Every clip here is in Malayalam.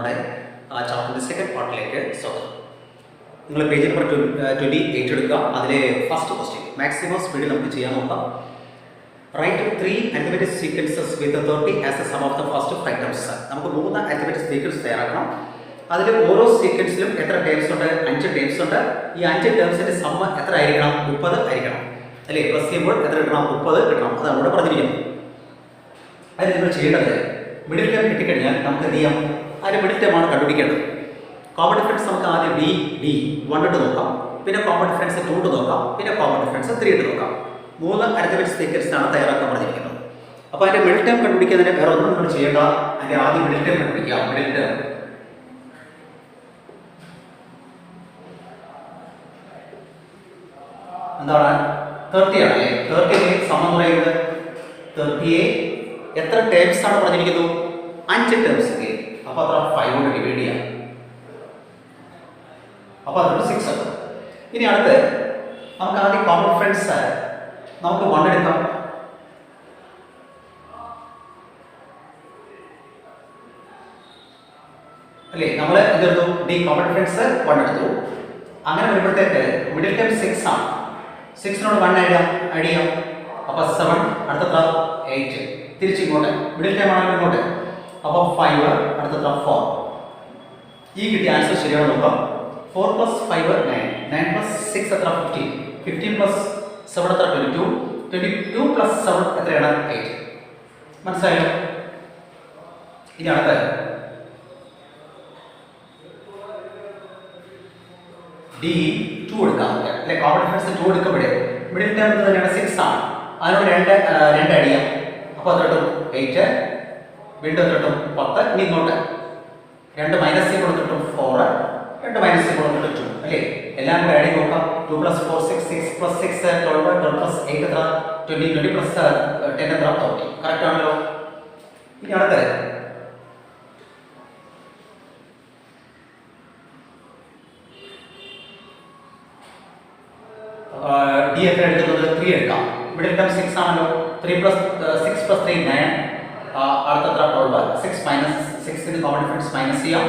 നമ്മുടെ ചാപ്റ്ററിൻ്റെ സെക്കൻഡ് പാർട്ടിലേക്ക് സ്വാഗതം. നിങ്ങൾ പേജ് നമ്പർ 28 എടുക്കുക. അതിലെ ഫസ്റ്റ് ക്വസ്റ്റ്യൻ മാക്സിമം സ്പീഡിൽ നമുക്ക് ചെയ്യാൻ നോക്കാം. Write 3 arithmetic sequences with 30 as a sum of the first 5 terms. നമുക്ക് 3 അരിത്മെറ്റിക് സീക്വൻസ് തയ്യാറാക്കണം. അതിൽ ഓരോ സീക്വൻസിലും എത്ര ടേംസ് ഉണ്ട്? 5 ടേംസ് ഉണ്ട്. ഈ 5 ടേംസിൻ്റെ സമ്മ എത്ര ആയിരിക്കണം? 30 ആയിരിക്കണം അല്ലേ? പ്ലസ് ചെയ്യുമ്പോൾ എത്ര കിട്ടണം? 30 കിട്ടണം. അതാണ് ഇവിടെ പറഞ്ഞിരിക്കുന്നത്. അതിന് നിങ്ങൾ ചെയ്യേണ്ടത് മിഡിൽ ടേം കിട്ടിക്കഴിഞ്ഞാൽ നമുക്ക് എന്ത് ചെയ്യാം? അതിൻ്റെ മിഡിൽ ടേമാണ് കണ്ടുപിടിക്കേണ്ടത്. കോമൺ ഡിഫറൻസ് നമുക്ക് ആദ്യം ഡി 1 ഇട്ട് നോക്കാം, പിന്നെ കോമൺ ഡിഫറൻസ് 2 ഇട്ട് നോക്കാം, പിന്നെ കോമൺ ഡിഫറൻസ് 3 ഇട്ട് നോക്കാം. 3 അരിത്മെറ്റിക് സീക്വൻസാണ് തയ്യാറാക്കാൻ പറഞ്ഞിരിക്കുന്നത്. അപ്പോൾ അതിൻ്റെ മിഡിൽ ടേം കണ്ടുപിടിക്കുന്നതിന് വേറെ ഒന്നും നമ്മൾ ചെയ്യേണ്ട. അതിൻ്റെ ആദ്യം മിഡിൽ ടേം കണ്ടുപിടിക്കുക. മിഡിൽ ടേം എന്താണ്? 30 ആണല്ലേ? 30 സമം എന്ന് പറയുന്നത് 30 എത്ര ടേംസ് ആണ് പറഞ്ഞിരിക്കുന്നു? 5 ടേംസ്. അപ്പോൾ അത്ര 5 കൊണ്ട് ഡിവൈഡ് ചെയ്യാം. അപ്പോൾ അതൊരു 6 ആണ്. ഇനി അടുത്ത് നമുക്ക് ആദ്യം കോമൺ ഡിഫറൻസ് നമുക്ക് 1 എടുക്കാം. അല്ലേ? നമ്മൾ എന്തെടുത്തു? ഡി കോമൺ ഡിഫറൻസ് 1 എടുത്തു. അങ്ങനെ വരുമ്പോഴത്തേക്ക് മിഡിൽ ടേം 6 ആണ്. 6നോട് 1 ആഡ് ചെയ്യാം. അപ്പോൾ 7, അടുത്ത 8, തിരിച്ചിങ്ങോട്ട് മിഡിൽ ടൈം ആണെങ്കിൽ ഇങ്ങോട്ട്. അപ്പോൾ 5, അടുത്ത 4. ഈ കിട്ടിയ ആൻസർ ശരിയാണ് നോക്കാം. 4 + 5 9, 9 + 6 എത്ര? 15, 15 + 7 എത്ര? 22, 22 + 7 എത്രയാണ്? 8. മനസ്സിലായോ? ഇനി അടുത്ത ഡി 2 എടുക്കാം. അല്ലെ? കോമൺ ഡിഫറൻസ് 2 എടുക്കുമ്പോഴേ മിഡിൽ ടേം തന്നെയാണ് 6 ആണ്. അതിനോട് 2 അടിയാം. അപ്പോൾ അത് 8, വീണ്ടും 10. ഇനി ഇങ്ങോട്ട് 2 മൈനസ് ചെയ്ത് കൊടുത്തിട്ടും 4, 2 മൈനസ് ചെയ്ത് കൊടുത്തിട്ട് 2 അല്ലേ? എല്ലാം കൂടെ ആഡ് നോക്കാം. 2 + 4 6, 6 + 6 12, 12 + 8 എത്ര? 20, 20 + 10 എത്ര? 30. കറക്റ്റ് ആണല്ലോ. ഇനി അടുത്ത് ഡി എത്ര എടുക്കുന്നത്? 3 എടുക്കാം. മിഡിൽ ടേം 6 ആണല്ലോ. 3 + 6 + 3 9, അടുത്ത 12. 6 മൈനസ് 6 കോമൺ ഡിഫറൻസ് മൈനസ് ചെയ്യാം.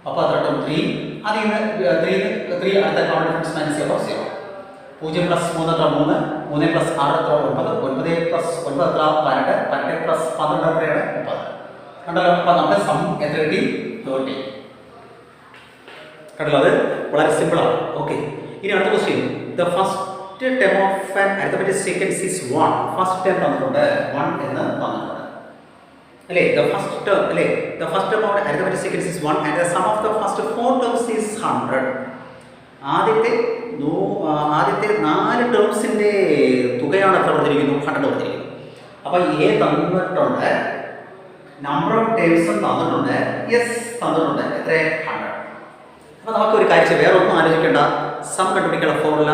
അപ്പോൾ അത്ര 3. അതിൽ നിന്ന് 3 അടുത്ത കോമൺ ഡിഫറൻസ് മൈനസ് ചെയ്യുമ്പോൾ 0. 0 + 3 എത്ര? 3. 3 + 6 എത്ര? 9. 9 + 9 എത്ര? 12. 12 + 12 എത്രയാണ്? 30. കണ്ടല്ലോ? അപ്പോൾ നമ്മുടെ സം എത്ര കിട്ടി? 30. കണ്ടല്ലോ? അത് വളരെ സിമ്പിളാണ്. ഓക്കെ. ഇനി അടുത്ത question. The first term of an arithmetic sequence is 1. First term തന്നിട്ടുണ്ട് 1 എന്ന് തന്നിട്ടുണ്ട് അല്ലേ? ദ ഫസ്റ്റ് ടേം അല്ലേ? The first term of arithmetic sequence is 1 and the sum of the first 4 terms is 100. ആദ്യത്തെ 4 ടേംസിൻ്റെ തുകയാണ് എത്ര പറഞ്ഞിരിക്കുന്നു? 100 പറഞ്ഞിരിക്കുന്നു. അപ്പോൾ എ തന്നിട്ടുണ്ട്, നമ്പർ ഓഫ് ടേംസും തന്നിട്ടുണ്ട്, എസ് തന്നിട്ടുണ്ട്. എത്ര? 100. അപ്പോൾ നമുക്കൊരു കാര്യം വേറെ ഒന്നും ആലോചിക്കേണ്ട. സം കണ്ടുപിടിക്കാനുള്ള ഫോർമുല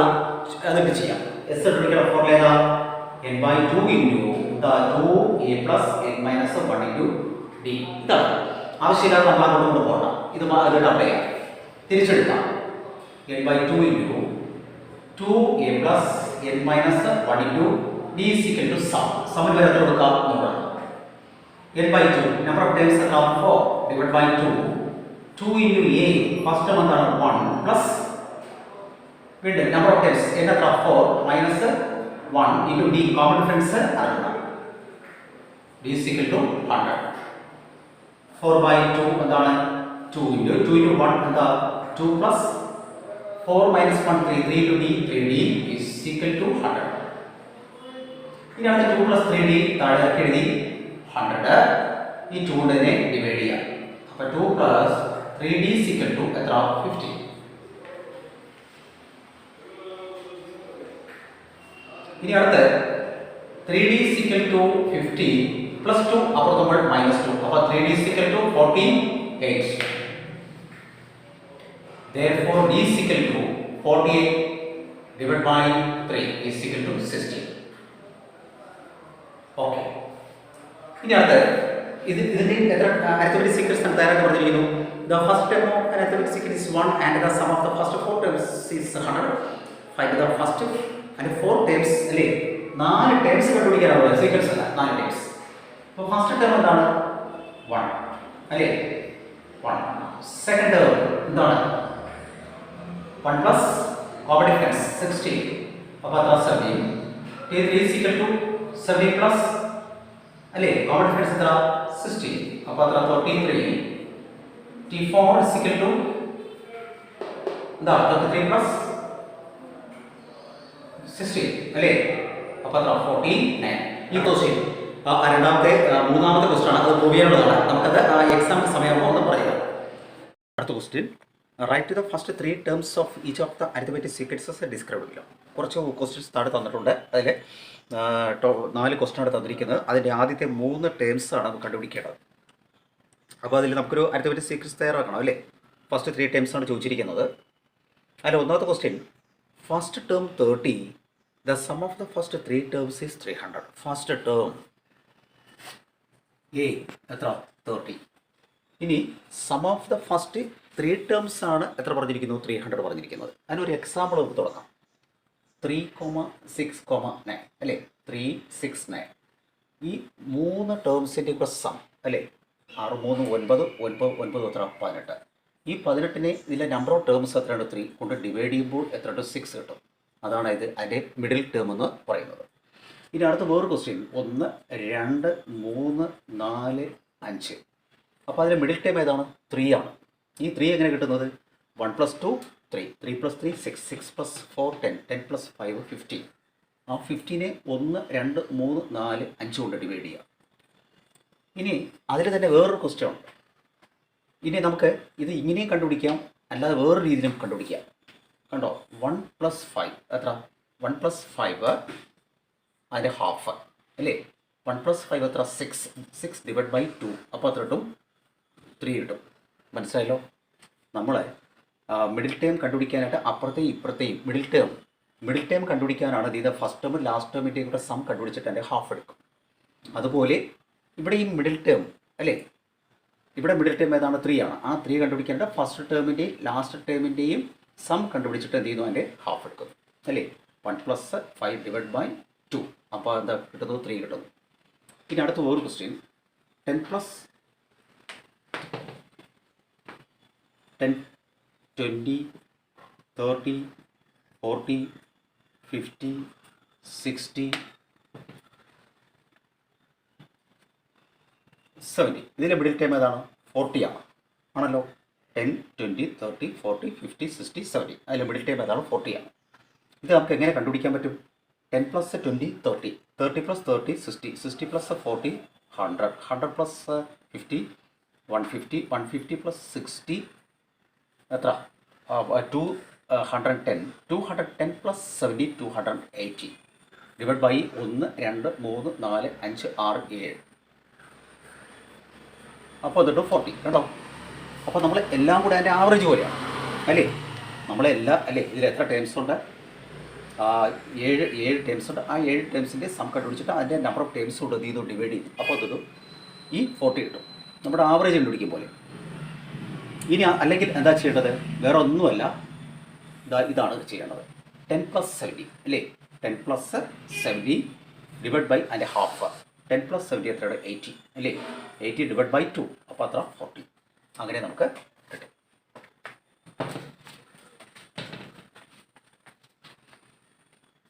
അതിട്ട് ചെയ്യാം. എസ് കണ്ടുപിടിക്കാനുള്ള ഫോർമുല ഏതാ? n/2 × 2a + n - 1 × d. ഇതാണ്. ആവശ്യമില്ലാതെ നമ്മൾ അങ്ങോട്ട് പോകണ്ട. ഇത് അതിട്ട് അപ്ലൈ ചെയ്യാം. തിരിച്ചെടുക്കാം. n/2 × 2a + n - 1 × d = some. സമ്മിൽ വരെ എത്ര കൊടുക്കാം നോക്കണം. n/2 നമ്പർ ഓഫ് ടേംസ് എത്ര? 4 / 2. 2 × a ഫസ്റ്റ് ടേം എന്താണ്? 1 പ്ലസ് വീണ്ടും നമ്പർ ഓഫ് ടേംസ് n എത്ര? 4 മൈനസ് 1 × d കോമൺ ഡിഫറൻസ് അറിയണം. d = 100. 4/2 എന്താണ്? 2 × 2 × 1 എന്താ? 2 പ്ലസ് 4 മൈനസ് 1 3 3 × d 3d = 100. ഇനി അടുത്ത 2 + 3d താഴെ ഇറക്കി എഴുതി 100. ഈ 2 കൊണ്ട് തന്നെ ഡിവൈഡ് ചെയ്യാം. അപ്പോൾ 2 + 3d = എത്ര? 50. ഇനി അടുത്ത് 3d = 50 + 2 അപ്പുറത്തുമ്പോൾ -2. അപ്പോൾ 3d = 48. Therefore d = 48 / 3 = 60. ഓക്കെ. ഇനി അടുത്ത് ഇതിന്റെ എത്ര അരിത്മെറ്റിക് സീക്വൻസ് തയ്യാറാക്കാൻ പറഞ്ഞിരിക്കുന്നു? The first term of an arithmetic sequence is 1 and the sum of the first 4 terms is 100. Find the first and 4 terms അല്ലേ? 4 terms കണ്ടുപിടിക്കാനാണ് സീക്വൻസ്. 4 terms. അപ്പോൾ ഫസ്റ്റ് ടേം എന്താണ്? 1 അല്ലേ? 1. Second term എന്താണ് 1 plus common difference 60. അപ്പോൾ അത്ര 70. T3 is equal to 70 plus അല്ലേ common difference എത്ര 60. അപ്പോൾ അത്ര 33. T4 is equal to എന്താ 33 plus 60 അല്ലേ അപ്പോൾ അത്ര 49. ഈ ക്വസ്റ്റ്യൻ മൂന്നാമത്തെ ക്വസ്റ്റ്യൻ ആണ്. അത് പ്രൂവ് ചെയ്യാനുള്ളതാണ്. നമുക്കത് എക്സാമിന് സമയമാകുമ്പോൾ ഒന്ന് പറയാം. അടുത്ത question write the first 3 terms of each of the arithmetic sequences describe ചെയ്യാം. കുറച്ച് ക്വസ്റ്റ്യൻസ് താഴെ തന്നിട്ടുണ്ട്. അതിൽ 4 ക്വസ്റ്റ്യൻ ആണ് തന്നിരിക്കുന്നത്. അതിൻ്റെ ആദ്യത്തെ 3 ടേംസ് ആണ് നമുക്ക് കണ്ടുപിടിക്കേണ്ടത്. അപ്പോൾ അതിൽ നമുക്കൊരു അരിത്മെറ്റിക് സീക്വൻസ് തയ്യാറാക്കണം അല്ലേ. ഫസ്റ്റ് 3 ടേംസ് ആണ് ചോദിച്ചിരിക്കുന്നത്. അതിൽ ഒന്നാമത്തെ question first term 30. The sum of the first 3 terms is 300. First term A എത്ര 30. ഇനി sum of the first 3 terms ആണ് എത്ര പറഞ്ഞിരിക്കുന്നു 300 പറഞ്ഞിരിക്കുന്നത്. അതിനൊരു എക്സാമ്പിൾ നമുക്ക് തുടങ്ങാം. 3,6,9 അല്ലേ 369. ഈ 3 ടേംസിൻ്റെ കൂടെ സം അല്ലേ 6 3 9 9 9 എത്ര 18. ഈ 18നെ ഇതിലെ നമ്പർ ഓഫ് ടേംസ് എത്രയാണ് 3 കൊണ്ട് ഡിവൈഡ് ചെയ്യുമ്പോൾ എത്ര 6 കിട്ടും. അതാണ് ഇത് അതിൻ്റെ മിഡിൽ ടേം എന്ന് പറയുന്നത്. ഇനി അടുത്ത വേറൊരു ക്വസ്റ്റ്യൻ 1 2 3 4 5. അപ്പോൾ അതിൻ്റെ മിഡിൽ ടേം ഏതാണ് 3 ആണ്. ഈ 3 എങ്ങനെ കിട്ടുന്നത് 1 + 2 3 3 + 3 6 6 + 4 10 10 + 5 15. ആ 15നെ 1 2 3 4 5 കൊണ്ട് ഡിവൈഡ് ചെയ്യാം. ഇനി അതിൽ തന്നെ വേറൊരു ക്വസ്റ്റ്യൻ ഉണ്ട്. ഇനി നമുക്ക് ഇത് ഇങ്ങനെയും കണ്ടുപിടിക്കാം അല്ലാതെ വേറൊരു രീതിയിലും കണ്ടുപിടിക്കാം. കണ്ടോ 1 + 5 എത്ര 1 + 5 അതിൻ്റെ ഹാഫ് അല്ലേ 1 + 5 എത്ര 6 6 / 2 അപ്പോൾ എത്ര കിട്ടും 3 കിട്ടും. മനസ്സിലായല്ലോ. നമ്മൾ മിഡിൽ ടേം കണ്ടുപിടിക്കാനായിട്ട് അപ്പുറത്തെയും ഇപ്പുറത്തെയും മിഡിൽ ടേം കണ്ടുപിടിക്കാനാണ് ഇത് ഫസ്റ്റ് ടേമും ലാസ്റ്റ് ടേമിൻ്റെയും കൂടെ സം കണ്ടുപിടിച്ചിട്ട് എൻ്റെ ഹാഫ് എടുക്കും. അതുപോലെ ഇവിടെ ഈ മിഡിൽ ടേം അല്ലേ ഇവിടെ മിഡിൽ ടേം ഏതാണ് 3 ആണ്. ആ 3 കണ്ടുപിടിക്കേണ്ട ഫസ്റ്റ് ടേമിൻ്റെയും ലാസ്റ്റ് ടേമിൻ്റെയും സം കണ്ടുപിടിച്ചിട്ട് എന്ത് ചെയ്യുന്നു അതിൻ്റെ ഹാഫ് എടുക്കും അല്ലേ 1 + 5 / 2 അപ്പോൾ എന്താ കിട്ടുന്നത് 3 കിട്ടുന്നു. ഇനി അടുത്ത വേറൊരു ക്വസ്റ്റ്യൻ 10 + 10 20 30 40 50 60 70. ഇതിൻ്റെ മിഡിൽ ടൈം ഏതാണ് 40 ആണ് ആണല്ലോ 10 20 30 40 50 60 70. അതിൻ്റെ മിഡിൽ ടൈം ഏതാണ് 40 ആണ്. ഇത് നമുക്ക് എങ്ങനെ കണ്ടുപിടിക്കാൻ പറ്റും 10 + 20 30 30 + 30 60 60 + 40 100 100 + 50 150 150 + 60 എത്ര 210 210 + 70 280 ഡിവൈഡ് ബൈ 1 2 3 4 5 6 7 അപ്പോൾ എന്നിട്ട് 40 കേട്ടോ. അപ്പോൾ നമ്മൾ എല്ലാം കൂടെ അതിൻ്റെ ആവറേജ് പോലെയാണ് അല്ലേ നമ്മളെല്ലാം അല്ലേ ഇതിൽ എത്ര ടേംസ് ഉണ്ട് 7 ടേംസ് ഉണ്ട്. ആ 7 ടേംസിൻ്റെ സം കണ്ടുപിടിച്ചിട്ട് അതിൻ്റെ നമ്പർ ഓഫ് ടേംസ് കൊണ്ട് ഇത് ഡിവൈഡ് ചെയ്തു. അപ്പോൾ അത് ഈ 40 കിട്ടും നമ്മുടെ ആവറേജ് കണ്ടുപിടിക്കും പോലെ. ഇനി അല്ലെങ്കിൽ എന്താ ചെയ്യേണ്ടത് വേറെ ഒന്നുമല്ല ഇതാണ് ചെയ്യേണ്ടത് 10 + 70 അല്ലേ 10 + 70 ഡിവൈഡ് ബൈ അതിൻ്റെ ഹാഫ് 10 + 70 എത്രയാണ് 80 അല്ലേ 80 ഡിവൈഡ് ബൈ 2 അപ്പോൾ അത്ര 40. അങ്ങനെ നമുക്ക് കിട്ടും.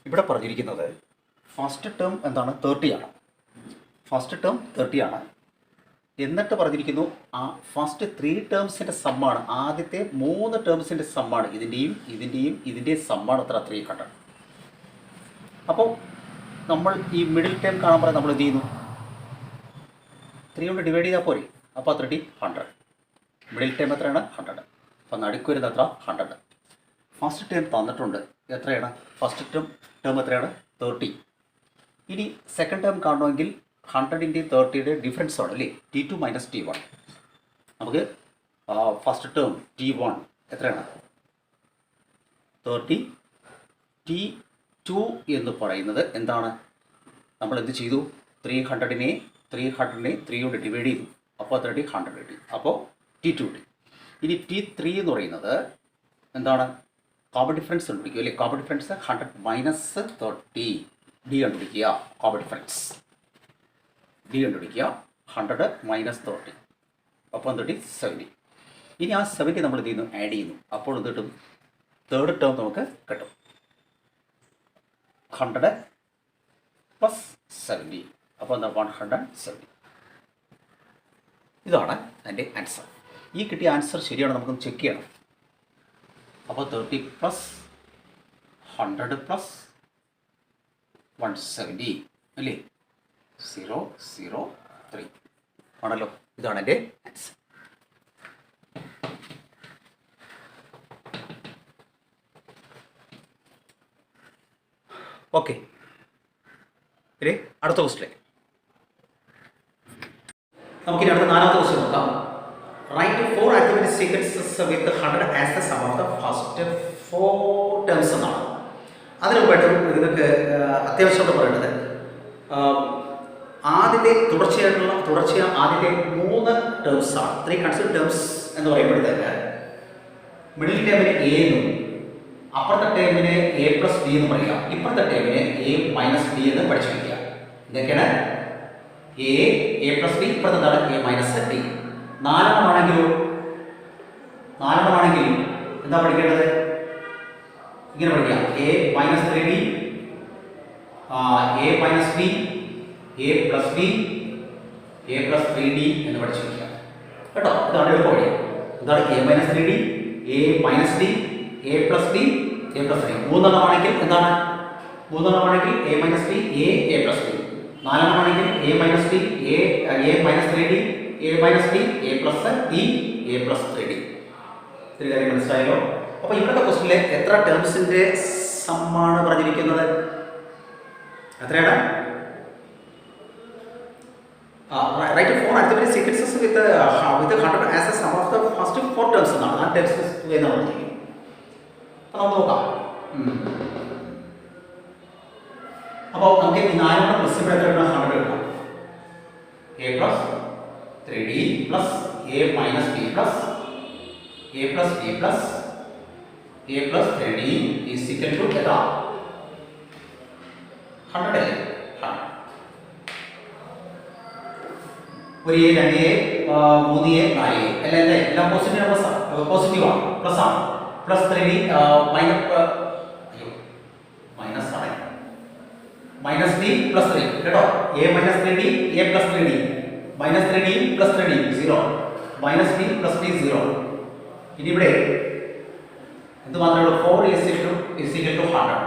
ഇവിടെ പറഞ്ഞിരിക്കുന്നത് ഫസ്റ്റ് ടേം എന്താണ് 30 ആണ്. ഫസ്റ്റ് ടേം 30 ആണ്. എന്നിട്ട് പറഞ്ഞിരിക്കുന്നു ആ ഫസ്റ്റ് 3 ടേംസിൻ്റെ സമ്മാണ് ആദ്യത്തെ 3 ടേംസിൻ്റെ സമ്മാണ് ഇതിൻ്റെയും സമ്മാണ് എത്ര 300. അപ്പോൾ നമ്മൾ ഈ മിഡിൽ ടേം കാണുമ്പോൾ നമ്മൾ എന്ത് ചെയ്യുന്നു 3 കൊണ്ട് ഡിവൈഡ് ചെയ്താൽ പോരെ അപ്പോൾ 30 100. മിഡിൽ ടേം എത്രയാണ് 100. അപ്പോൾ നടുക്ക് വരുന്നത് എത്ര 100. ഫസ്റ്റ് ടേം തന്നിട്ടുണ്ട് എത്രയാണ് ഫസ്റ്റ് ടേം എത്രയാണ് 30. ഇനി സെക്കൻഡ് ടേം കാണണമെങ്കിൽ 100ൻ്റെയും 30യുടെ ഡിഫറൻസ് ആണ് അല്ലേ T2 - T1. നമുക്ക് ഫസ്റ്റ് ടേം T1 എത്രയാണ് 30. T2 എന്ന് പറയുന്നത് എന്താണ് നമ്മൾ എന്ത് ചെയ്തു 300നെ 3 കൊണ്ട് ഡിവൈഡ് ചെയ്തു അപ്പോൾ 30 100 കിട്ടി അപ്പോൾ T2 കിട്ടി. ഇനി T3 എന്ന് പറയുന്നത് എന്താണ് കോമൺ ഡിഫറൻസ് കണ്ടുപിടിക്കുക അല്ലേ കോമൺ ഡിഫറൻസ് 100 - 30 ഡി കണ്ടുപിടിക്കുക കോമൺ ഡിഫറൻസ് ഡി കണ്ടുപിടിക്കുക 100 - 30 അപ്പോൾ 30 70. ഇനി ആ 70 നമ്മൾ എന്ത് ചെയ്യുന്നു, ആഡ് ചെയ്യുന്നു. അപ്പോൾ എന്ത് കിട്ടും, തേർഡ് ടേം നമുക്ക് കിട്ടും. 100 പ്ലസ് 70. അപ്പോൾ എന്താ 170. ഇതാണ് അതിൻ്റെ ആൻസർ. ഈ കിട്ടിയ ആൻസർ ശരിയാണോ നമുക്കൊന്ന് ചെക്ക് ചെയ്യണം. അപ്പോൾ 30 പ്ലസ് 100 പ്ലസ് 170 അല്ലേ, 003 ആണല്ലോ. ഇതാണ് എൻ്റെ ആൻസർ. ഓക്കെ, ഇനി അടുത്ത ക്വസ്റ്റ്യൻ. നമുക്കിനി അടുത്ത 4ാമത്തെ ക്വസ്റ്റ്യൻ നോക്കാം. Write 4 arithmetic sequences with 100 as the sum of the first 4 terms എന്നാണ്. അതിന് മുമ്പായിട്ട് നിങ്ങൾക്ക് അത്യാവശ്യമായിട്ട് പറയേണ്ടത് ആദ്യത്തെ തുടർച്ചയായ ആദ്യത്തെ 3 ടേംസാണ്. 3 കൺസിഡർ ടേംസ് എന്ന് പറയുമ്പോഴത്തേക്ക് മിഡിൽ ടേമിന് എ എന്നും അപ്പുറത്തെ ടേമിന് എ പ്ലസ് ബി എന്ന് പറയുക, ഇപ്പുറത്തെ ടേമിന് എ മൈനസ് ബി എന്ന് പഠിച്ചു വയ്ക്കുക. ഇതൊക്കെയാണ് എ പ്ലസ് ബി, ഇപ്പുറത്തെ എന്താണ് എ മൈനസ് ബി. 4 എണ്ണമാണെങ്കിൽ എന്താ പഠിക്കേണ്ടത്, ഇങ്ങനെ പഠിക്കാം. A minus 3b, a minus b, a plus b, a plus 3d എന്ന് പഠിച്ചു വയ്ക്കുക കേട്ടോ. ഇതാണ് എളുപ്പവഴി. എന്താണ് a minus 3d, a minus d, a plus b, a plus d. 3 എണ്ണമാണെങ്കിൽ എന്താണ്, 3 എണ്ണമാണെങ്കിൽ a minus b, a plus b. 4 എണ്ണമാണെങ്കിൽ a minus b, a minus 3d, a minus b, a plus d, a plus 3d. ഇത്തിരി കാര്യം മനസ്സിലായല്ലോ. അപ്പോൾ ഇവിടുത്തെ ക്വസ്റ്റ്യനിൽ എത്ര ടേംസിൻ്റെ സമ്മാണ് പറഞ്ഞിരിക്കുന്നത്, എത്രയാണ്? Write 4 arithmetic sequences with 100 as a sum of the first 4 terms എന്നാണ്. ആ ടേംസ് എന്നാണ് പറഞ്ഞിരിക്കുന്നത്. അപ്പോൾ നമുക്ക് നോക്കാം. അപ്പോൾ നമുക്ക് ഈ 4 പ്ലസ് ഇവിടെ എത്ര കിട്ടണം, 100 കിട്ടണം. A plus 3d plus A minus B plus A plus B plus A plus 3d is equal to എത്ര, 100 അല്ലേ. 100 ഒരു എ, 2 എ, 3 എ, 4 എ എല്ലാം പോസിറ്റീവ് നമ്പേഴ്സാണ്, പോസിറ്റീവാണ്, പ്ലസ് ആണ്. പ്ലസ് 3d മൈനസ് ആണ്, മൈനസ് ഡി പ്ലസ് 3 കേട്ടോ. A minus 3d, A plus 3d, minus 3d plus 3d 0, minus D plus D 0. ഇനി ഇവിടെ എന്ത് മാത്രമേ ഉള്ളൂ, 4 is equal to 100.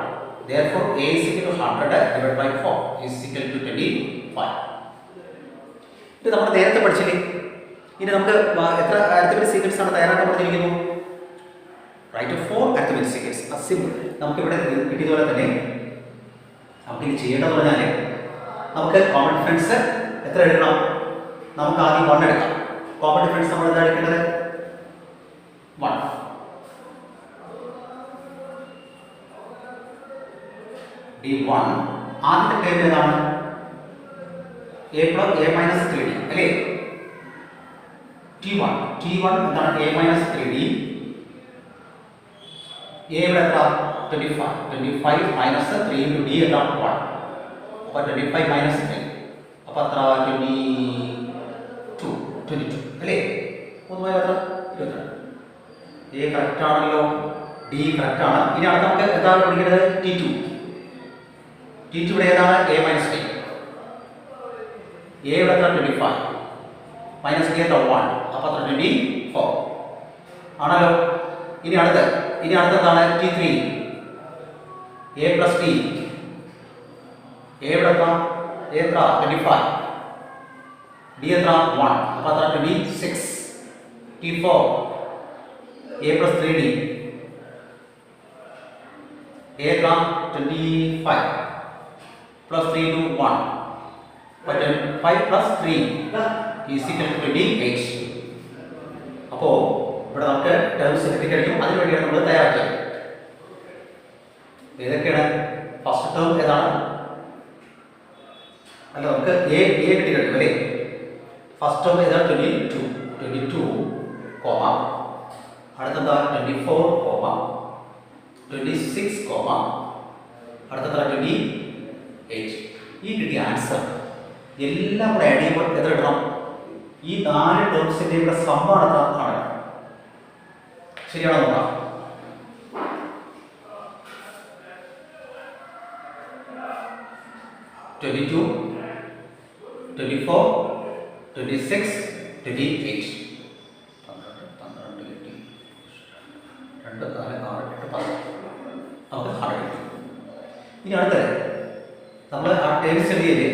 Therefore a is equal to 100 divided by 4 is equal to 25. ഇത് നമ്മൾ നേരത്തെ പഠിച്ചില്ലേ. ഇനി നമുക്ക് എത്ര arithmetic sequence ആണ് തയ്യാറാക്കാൻ പറഞ്ഞിരിക്കുന്നു, റൈറ്റ് 4 arithmetic sequence. സിമ്പിൾ. നമുക്കിവിടെ കിട്ടിയതുപോലെ തന്നെ നമുക്കിനി ചെയ്യേണ്ടതെന്ന് പറഞ്ഞാൽ നമുക്ക് കോമൺ ഡിഫറൻസ് എത്ര എടുക്കണം, നമുക്ക് ആദ്യം 1 എടുക്കാം. കോമൺ ഡിഫറൻസ് നമ്മൾ എന്താ എടുക്കേണ്ടത്, 1. d1 ആദ്യത്തെ ടേം ഏതാണ്, a മൈനസ് 3d അല്ലേ. t1 എന്താണ്, a മൈനസ് 3d. a ഇവിടെ എത്ര, 25 മൈനസ് 3 ഇൻറ്റു d എത്ര, 1. അപ്പോൾ 25 മൈനസ് 3 അപ്പോൾ എത്ര, 22 അല്ലേ. 3 എത്ര, 22. a കറക്റ്റ് ആണല്ലോ, d കറക്റ്റ് ആണ്. ഇനി അടുത്ത നമുക്ക് എന്താണ് പഠിക്കേണ്ടത്, t2 ഇവിടെ ഏതാണ്, a മൈനസ് d. a ഇവിടെ എത്ര, 25 മൈനസ് d എത്ര, 1. അപ്പോൾ എത്ര, 24 ആണല്ലോ. ഇനി അടുത്ത എന്താണ്, t3 a plus d. a ഇവിടെ എത്ര, 25, d എത്ര, 1. അപ്പോൾ എത്ര, 26. t4 a plus 3d, a എത്ര, 25 പ്ലസ് 3 into 1. അപ്പോൾ 5 പ്ലസ് 3 is equal to 28. അപ്പോൾ ഇവിടെ നമുക്ക് ടേംസ് കിട്ടിക്കഴിഞ്ഞു. അതിനു വേണ്ടിയാണ് നമ്മൾ തയ്യാറാക്കിയത്. ഏതൊക്കെയാണ്, ഫസ്റ്റ് ടേം ഏതാണ്, അല്ല നമുക്ക് എ കിട്ടിക്കഴിഞ്ഞു അല്ലേ. ഫസ്റ്റ് ടേം ഏതാണ്, 22 കോമ, അടുത്തെന്താ 24 കോമ, 26 കോമ, അടുത്തെന്താ 28. ഈ കിട്ടിയ ആൻസർ എല്ലാം കൂടെ ആഡ് ചെയ്യുമ്പോൾ എത്ര കിട്ടണം, ഈ 4 ടേംസിൻ്റെ കൂടെ സമ്മാണ് എത്ര, ശരിയാണോ നോക്കാം. Twenty-two, 24, 26, 28. 12, 4, 8, 10. ഇനി അടുത്തത് നമ്മൾ ആ ടേംസ് എഴുതിയത്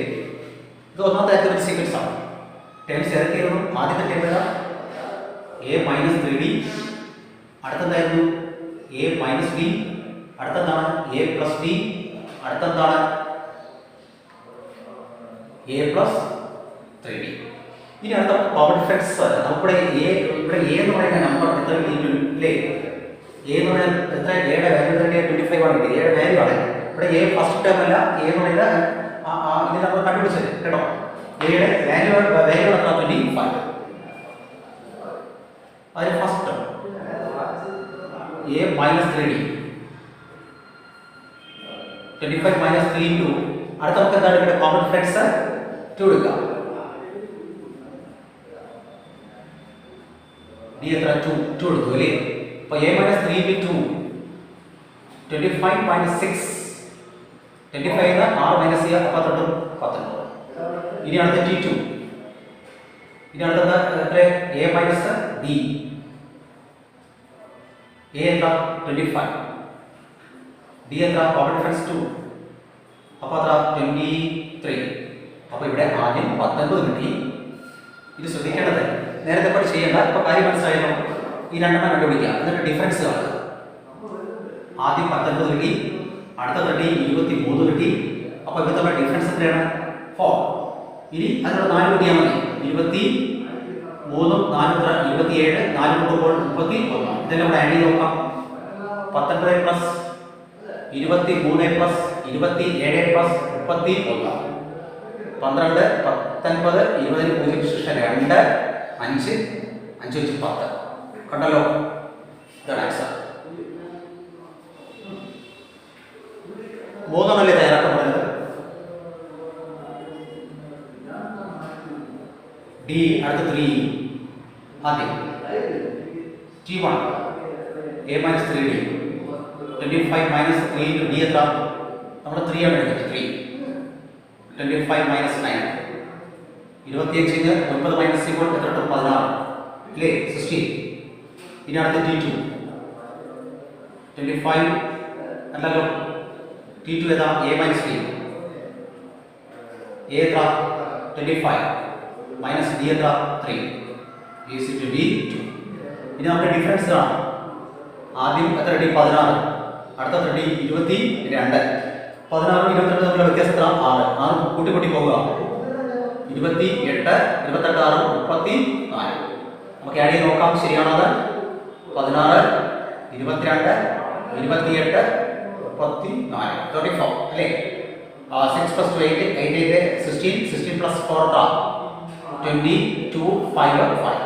ഇത് ഒന്നാമത്തെ അരിത്തമെറ്റിക് സീക്വൻസ് ആണ്. ടേംസ് ഏതൊക്കെയായിരുന്നു? ആദ്യത്തെ ടേം ഏതാ? a-3d. അടുത്തെന്തായിരുന്നു? a-d. അടുത്തെന്താണ്? a+d. അടുത്തെന്താണ്? a+3d. ഇനി അടുത്ത കോമൺ ഡിഫറൻസ് നമുക്കിവിടെ ഇവിടെ എ എന്ന് പറയുന്ന നമ്പർ എത്ര കിട്ടിയില്ലേ? എ എന്ന് പറയുന്നത് എത്ര? എയുടെ വാല്യൂ തന്നെ 25 ആണ് കിട്ടിയത്. എയുടെ വാല്യൂ ആണ് ഇവിടെ. എ ഫസ്റ്റ് ടേം അല്ല, എ എന്ന് പറയുന്നത് ഇത് നമ്മൾ കണ്ടുപിടിച്ചത് കേട്ടോ. എയുടെ വാല്യൂ എത്ര? 25. അതിന് ഫസ്റ്റ് ടേം a-3d. 25 - 3 into അടുത്ത നമുക്ക് എന്താണ് ഇവിടെ കോമൺ ഡിഫറൻസ് 2 എടുക്കാം. d എത്ര? 2 എടുത്തു അല്ലേ? അപ്പോൾ a-3 into 2 25 - 6. 25 6 - 6 അപ്പോൾ 19. ഇനി അടുത്ത t2. ഇനി അടുത്തത് എത്ര? a-d. a എത്ര? 25. d എത്ര? Common difference 2. അപ്പോൾ അത്ര 23. അപ്പോൾ ഇവിടെ ആദ്യം 19 കിട്ടി. ഇത് ശ്രദ്ധിക്കേണ്ടത് നേരത്തെ പോലെ ചെയ്യേണ്ട. ഇപ്പോൾ കാര്യം മനസ്സിലായല്ലോ. ഈ രണ്ടെണ്ണം കണ്ടുപിടിക്കുക, എന്നിട്ട് ഡിഫറൻസ് കാണുക. ആദ്യം 19 കിട്ടി, അടുത്ത 23 കിട്ടി. അപ്പോൾ ഇവിടെ നമ്മുടെ ഡിഫറൻസ് എത്രയാണ്? 4. ഇനി അതിനുള്ള 4 കൂട്ടിയാൽ മതി. 23 4 27, 4 കൂട്ടുമ്പോൾ 31. ഇതെല്ലാം കൂടെ ആഡ് ചെയ്ത് നോക്കാം. 19 പ്ലസ് 23 പ്ലസ് 27 പ്ലസ് 31. 12, 19, 20, 0 ശേഷം 2, 5, 5 വെച്ച് 10. കണ്ടല്ലോ, ഇതാണ് ആൻസർ. 3 തയ്യാറാക്കാൻ പറയുന്നത്. ഡി അടുത്ത 3. ആദ്യം T1 a-3d. 25 - 3 into d എത്ര? നമ്മൾ 3 ആണ് എടുക്കുന്നത്. 3 25 - 9. 25 9 മൈനസ് ചെയ്യുമ്പോൾ എത്ര കിട്ടും? 16 അല്ലേ? 16. ഇനി അടുത്ത T2. 25 അല്ലല്ലോ. T2 ഏതാ? a-d. a എത്ര? 25 മൈനസ് d എത്ര? 3 is to d2. ഇനി നമുക്ക് ഡിഫറൻസ് കാണാം. ആദ്യം എത്ര d? 16. അടുത്ത 22. 16 22 തമ്മിലുള്ള വ്യത്യാസം എത്ര? 6. 6 കൂട്ടി കൂട്ടി പോവുക. 28 28 6 34. നമുക്ക് ആഡ് ചെയ്ത് നോക്കാം. ശരിയാണോ? അത് 16 22 28 34 34 അല്ലേ? 6 + 2 8 8 8 16 16 + 4 22 5 5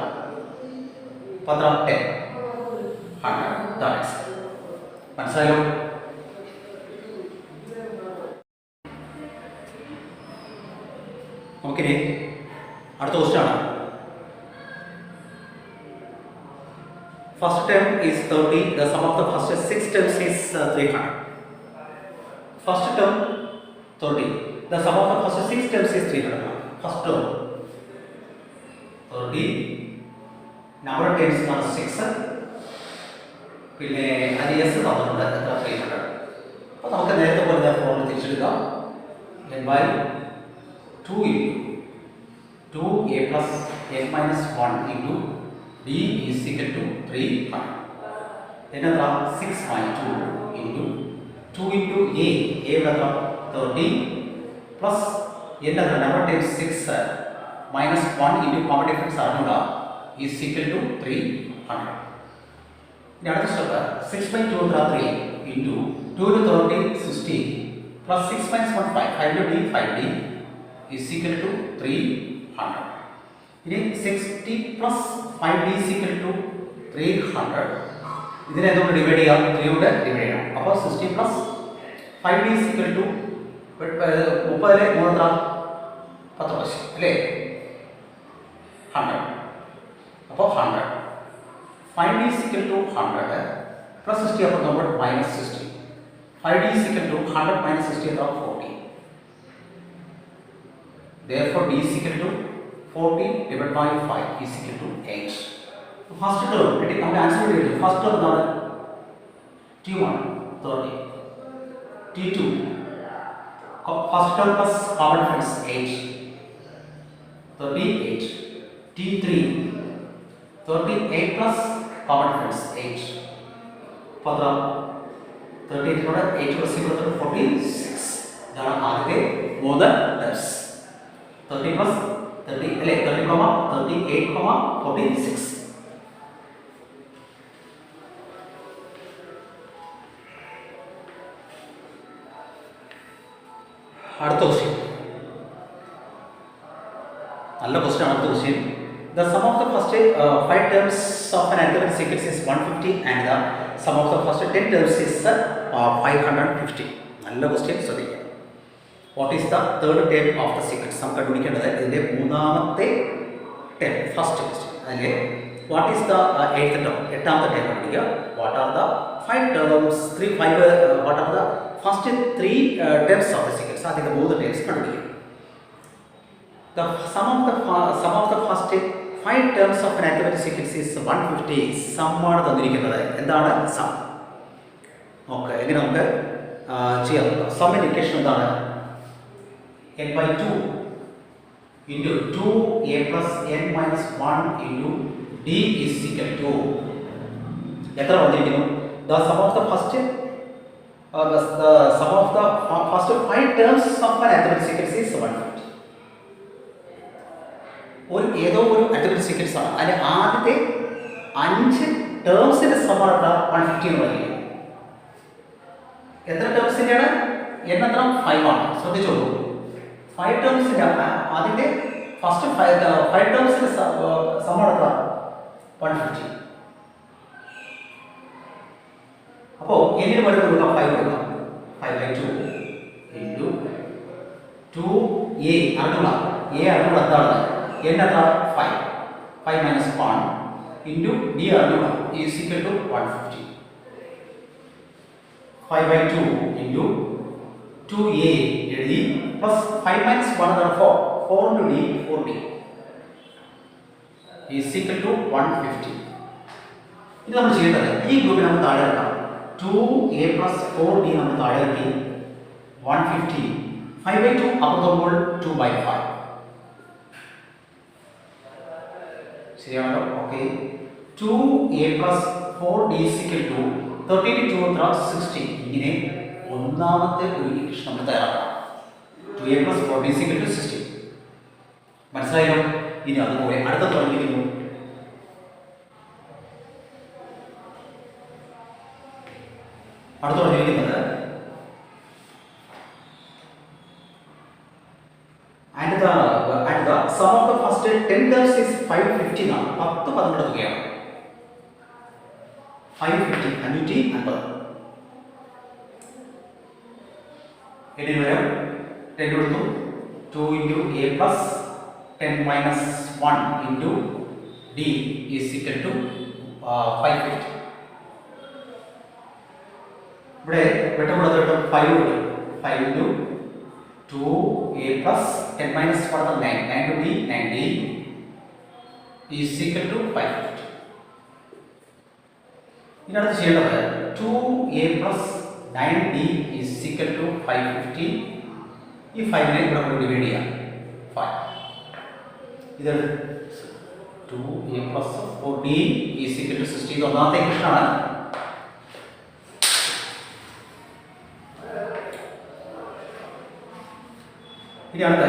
10 100. മനസ്സിലായോ? നമുക്കിനി അടുത്ത ക്വസ്റ്റ്യൻ ആണ്. First term is 30. The sum of the first 6 terms is 300. First term 30. The sum of the first 6 terms is 300. First term 30. Number of terms ആണ് 6. പിന്നെ അത് എസ് തന്നിട്ടുണ്ട് എത്ര? 300. അപ്പോൾ നമുക്ക് നേരത്തെ പോലെ formula തിരിച്ചെടുക്കാം. n/2 into 2a plus n minus 1 into d is equal to 300. Then 6/2 into 2 into a എത്ര? 30 plus n number times 6 minus 1 into common difference അറിഞ്ഞൂടാ is equal to 300. ഇനി അടുത്ത step 6/2 3 into 2 to 30 60 plus 6 minus 1 5 5 to d 5d is equal to 300. ഇനി 60 plus 5d is equal to 300. ഇതിനെ എന്തുകൊണ്ട് ഡിവൈഡ് ചെയ്യാം? 3 കൊണ്ട് ഡിവൈഡ് ചെയ്യണം. അപ്പോൾ 60 plus 5d is equal to 30 3 10 അല്ലേ? 100. അപ്പോൾ 100 5d is equal to 100 plus 60 അപ്പോൾ നമ്മൾ minus 60. 5d is equal to 100 minus 60 എത്ര 40. Therefore d is equal to 40 divided by 5 is equal to 8. First term കിട്ടി, നമ്മുടെ ആൻസർ കിട്ടി. ഫസ്റ്റ് ടേം എന്താണ്? T1 30, T2 first term plus common difference 8, 38, T3 38 plus common difference 8. പത്ര 38 കൂടെ 8 plus 46. ഇതാണ് ആദ്യത്തെ മൂന്ന് ടേംസ്. 30 plus 30 അല്ലേ 30, 38, 46. അടുത്ത ക്വസ്റ്റ്യൻ, നല്ല ക്വസ്റ്റ്യൻ. അടുത്ത question, the sum of the first 5 terms of an arithmetic sequence is 150 and the sum of the first 10 terms is 550. നല്ല ക്വസ്റ്റ്യൻ, ശ്രദ്ധിക്കുക. What is the third term of the sequence? നമുക്ക് കണ്ടുപിടിക്കേണ്ടത് ഇതിന്റെ മൂന്നാമത്തെ ടേം, ഫസ്റ്റ് ക്വസ്റ്റ്യൻ. അതിലെ what is the eighth term, എട്ടാമത്തെ ടേം കണ്ടുപിടിക്കുക. what are the 5 terms, what are the first 3 terms of the sequence? അതിന്റെ മൂന്ന് ടേംസ് കണ്ടുപിടിക്കുക. The sum of the first 5 terms of an arithmetic sequence is 150. Some ആണ് തന്നിരിക്കുന്നത്. എന്താണ് സം? ഓക്കെ, എങ്ങനെ നമുക്ക് ചെയ്യാം? സമ്മിന്റെ ഇക്വേഷൻ എന്താണ്? n/2 into 2a plus n minus 1 into d is equal to എത്ര വന്നിരിക്കുന്നു? The sum of the first 5 terms of an arithmetic sequence is 150. ഏതോ ഒരു arithmetic sequence ആണ്. അതിന്റെ ആദ്യത്തെ 5 ടേംസിന്റെ സമ്മാണ് 150 എന്ന് പറയുന്നത്. എത്ര ടേംസിന്റെയാണ്? n എത്ര? 5 ആണ്. ശ്രദ്ധിച്ചോളൂ, 5 ടേംസിന്റെ ആദ്യത്തെ ഫസ്റ്റ് 5 ടേംസിന്റെ സമ്മാണ് എത്ര? 150. അപ്പോൾ എന്നിന് വരെ കൊടുക്കാം 5 കൊടുക്കാം. 5/2 into 2a അറിഞ്ഞുള്ള എന്താണ്? n എത്ര? 5. 5 minus 1 into d അറിഞ്ഞുള്ള is equal to 150. 5/2 into 2a എഴുതി plus 5 minus 1 എന്താണ്? 4 into d 4d is equal to 150. ഇത് നമ്മൾ ചെയ്യേണ്ടത് ഈ ഗ്രൂപ്പിൽ നമ്മൾ താഴെ ഇറക്കാം. 2a plus 4d നമ്മൾ താഴെ ഇറക്കി 150. 5/2 അപ്പുറത്തോമ്പോൾ 2/5. ശരിയാണല്ലോ? Okay. 2a plus 4d is equal to 32 എത്ര? 60. ഇങ്ങനെ ഒന്നാമത്തെ ഒരു ഇക്വേഷൻ നമ്മൾ തയ്യാറാക്കണം. 2a plus 4d is equal to 60. മനസ്സിലായോ? ഇനി അതുപോലെ അടുത്ത തുടങ്ങിയിരിക്കുന്നു. അടുത്ത പറഞ്ഞിരിക്കുന്നത് and the sum of the first 10 terms is 550 എന്നാണ്. 10 പദങ്ങളുടെ തുകയാണ് 550. 550. ഇതിന് വരെ 10 കൊടുത്തു. 2 into a plus 10 minus 1 into d is equal to 550. ഇവിടെ വെട്ടമുള്ളത് 5 കിട്ടും. 5 into 2a plus 10 minus 1 9 to d 9d is equal to 550. ഇതിനകത്ത് ചെയ്യേണ്ടത് 2a plus 9d is equal to 550. ഈ 5നെ ഇവിടെ കൊണ്ട് ഡിവൈഡ് ചെയ്യാം. 5 ഇത് 2a plus 4d is equal to 60. ഇത് ഒന്നാമത്തെ ഇക്വേഷനാണ്. ഇനി അടുത്ത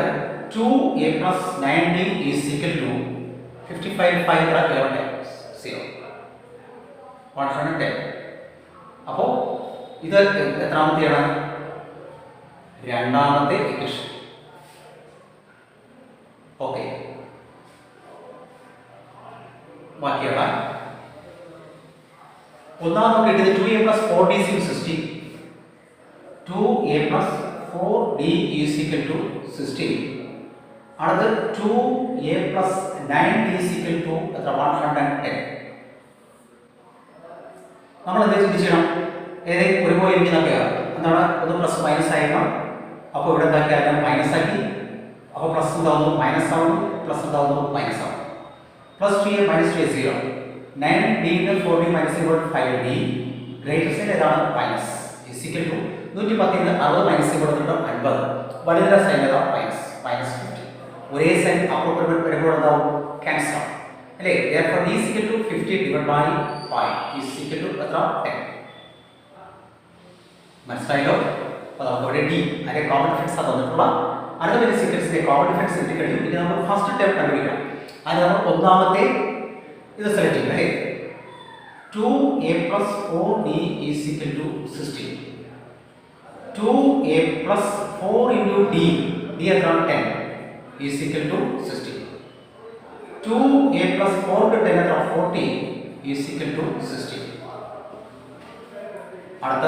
2a plus 9d is equal to 55 5 11 0 110. അപ്പോൾ ഇത് എത്രാമത്തെയാണ്? രണ്ടാമത്തെ ഇക്വേഷൻ. ഓക്കെ, ബാക്കിയുള്ള ഒന്നാമത് നമുക്ക് കിട്ടിയത് 2a plus 4d is equal to 60. 2a plus 4d is equal to 60. അടുത്ത് 2a plus 9d is equal to 110. നമ്മൾ എന്താ ചിന്തിക്കണം? ഏതെങ്കിലും ഒരുപോലെ ഇരിക്കുന്നൊക്കെയാണ് എന്താണ്, ഒന്ന് പ്ലസ് മൈനസ് ആയിരുന്നു. അപ്പോൾ ഇവിടെ എന്താക്കിയാലും മൈനസ് ആക്കി. അപ്പോൾ പ്ലസ് എന്താവുന്നു മൈനസ് ആവുന്നു, പ്ലസ് എന്താവുന്നു മൈനസ് ആവും. Plus 3a minus 3a 0. 9d 4d minus 5d greatest ഏതാണ് മൈനസ് ഈക്വൽ ടു 110 60 മൈനസ് 50. വലുതിന്റെ സൈൻ ഏതാ മൈനസ് 50. ഒരേ സൈൻ അപ്പുറത്ത് വരുമ്പോൾ എന്താവും ക്യാൻസൽ ആവും അല്ലേ? therefore d is equal to 50 divided by 5 is equal to എത്ര 10. മനസ്സിലായല്ലോ? അപ്പോൾ നമുക്ക് ഇവിടെ d അതിന്റെ കോമൺ ഡിഫറൻസ് തന്നിട്ടുള്ള അടുത്ത വലിയ സീക്വൻസിന്റെ കോമൺ ഡിഫറൻസ് കിട്ടി കഴിഞ്ഞു. ഇനി നമ്മൾ ഫസ്റ്റ് ടേം കണ്ടുപിടിക്കണം. അതിന് നമ്മൾ ഒന്നാമത്തെ ഇത് സെലക്ട് ചെയ്യും അല്ലേ? 2a plus 4d is equal to 16. 2a plus 4 into d എത്ര 10 is equal to 16. 2a plus 4 to 10 എത്ര 40 is equal to 16. അടുത്ത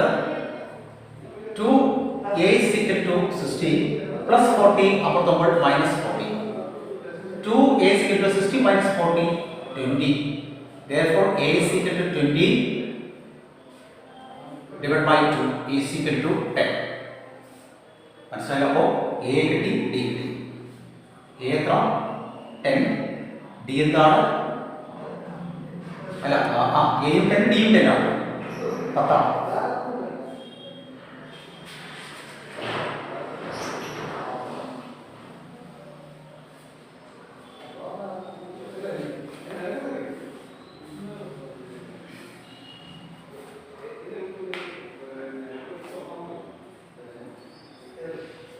2a is equal to 16 plus 40 അപ്പുറത്തുമ്പോൾ minus 40. 2a is equal to 60 minus 40 20. Therefore a is equal to 20 divided by 2 is equal to 10. മനസ്സിലായല്ലോ? അപ്പോൾ a കിട്ടി d കിട്ടി. a എത്ര 10, d എന്താണ് അല്ല a യും 10 d യും 10 ആണ് 10 ആണ്.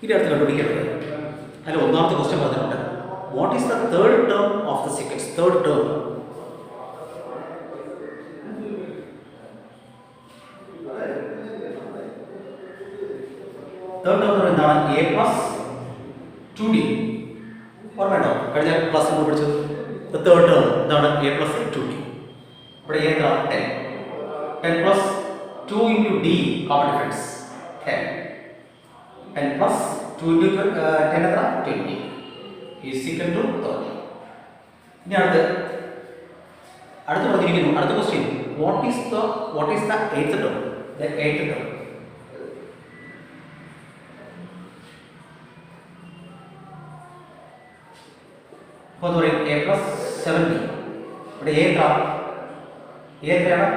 ഇനി അടുത്ത് കണ്ടുപിടിക്കേണ്ടത് അതിൽ ഒന്നാമത്തെ ക്വസ്റ്റ്യൻ പറഞ്ഞിട്ടുണ്ട്. What is the third term of the sequence? Third term എന്താണ്? a plus 2d. ഓർമ്മയുണ്ടോ? കഴിഞ്ഞ ക്ലാസ്സിൽ നമ്മൾ പഠിച്ചത് തേർഡ് ടേം എന്താണ്? a plus 2d. ഇവിടെ a എന്താണ് 10. 10 plus 2 into d common difference 10. 10 plus 2 into 10 എത്ര 20 is equal to 30. ഇനി അടുത്ത് പറഞ്ഞിരിക്കുന്നു അടുത്ത question. what is the eighth term? The eighth term അപ്പോൾ പറയും a plus 7d. ഇവിടെ a എത്രയാണ്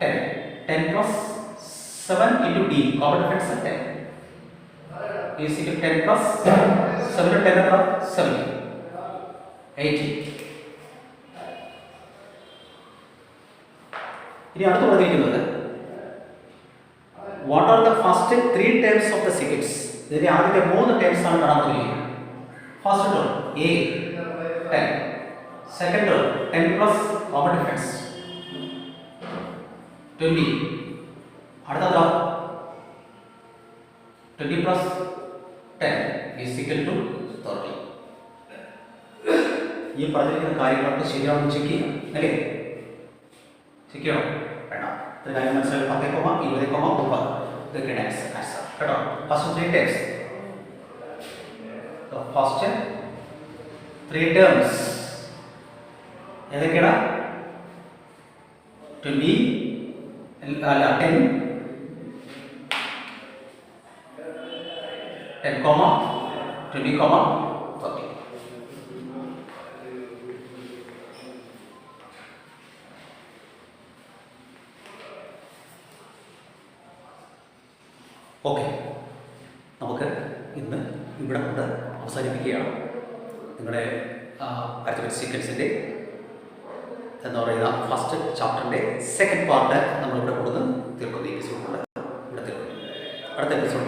10. 10 plus 7 into d common difference 10 is equal to 10 plus 7 to 10 എത്ര 70 80. ഇനി അടുത്ത് പറഞ്ഞിരിക്കുന്നത് what are the first 3 terms of the sequence? ഇതിലെ ആദ്യത്തെ 3 ടേംസ് ആണ് കാണാൻ പോകുന്നത്. First term a 10, second term 10 plus common difference 20. അടുത്തതാ 20 plus 10 is equal to 30. ഈ പറഞ്ഞിരിക്കുന്ന കാര്യങ്ങളൊക്കെ ശരിയാണെന്ന് ചെക്ക് ചെയ്യാം അല്ലേ? ചെക്ക് ചെയ്യണം വേണ്ട? ഇത്ര കാര്യം മനസ്സിലായി 10, 20, 30 ഇതൊക്കെയാണ് ആൻസർ കേട്ടോ. First 3 terms. ഫസ്റ്റ് 3 ടേംസ് ഏതൊക്കെയാണ്? 20 അല്ല 10, 10, 20, 30. ഓക്കെ, നമുക്ക് ഇന്ന് ഇവിടെ കൊണ്ട് അവസാനിപ്പിക്കുകയാണ്. നിങ്ങളുടെ അരിത്മെറ്റിക് സീക്വൻസിൻ്റെ എന്ന് പറയുന്ന ഫസ്റ്റ് ചാപ്റ്ററിൻ്റെ സെക്കൻഡ് പാർട്ട് നമ്മളിവിടെ കൊടുത്ത് തീർക്കുന്ന എപ്പിസോഡിലൂടെ ഇവിടെ തീർക്കുന്നു. അടുത്ത എപ്പിസോഡ്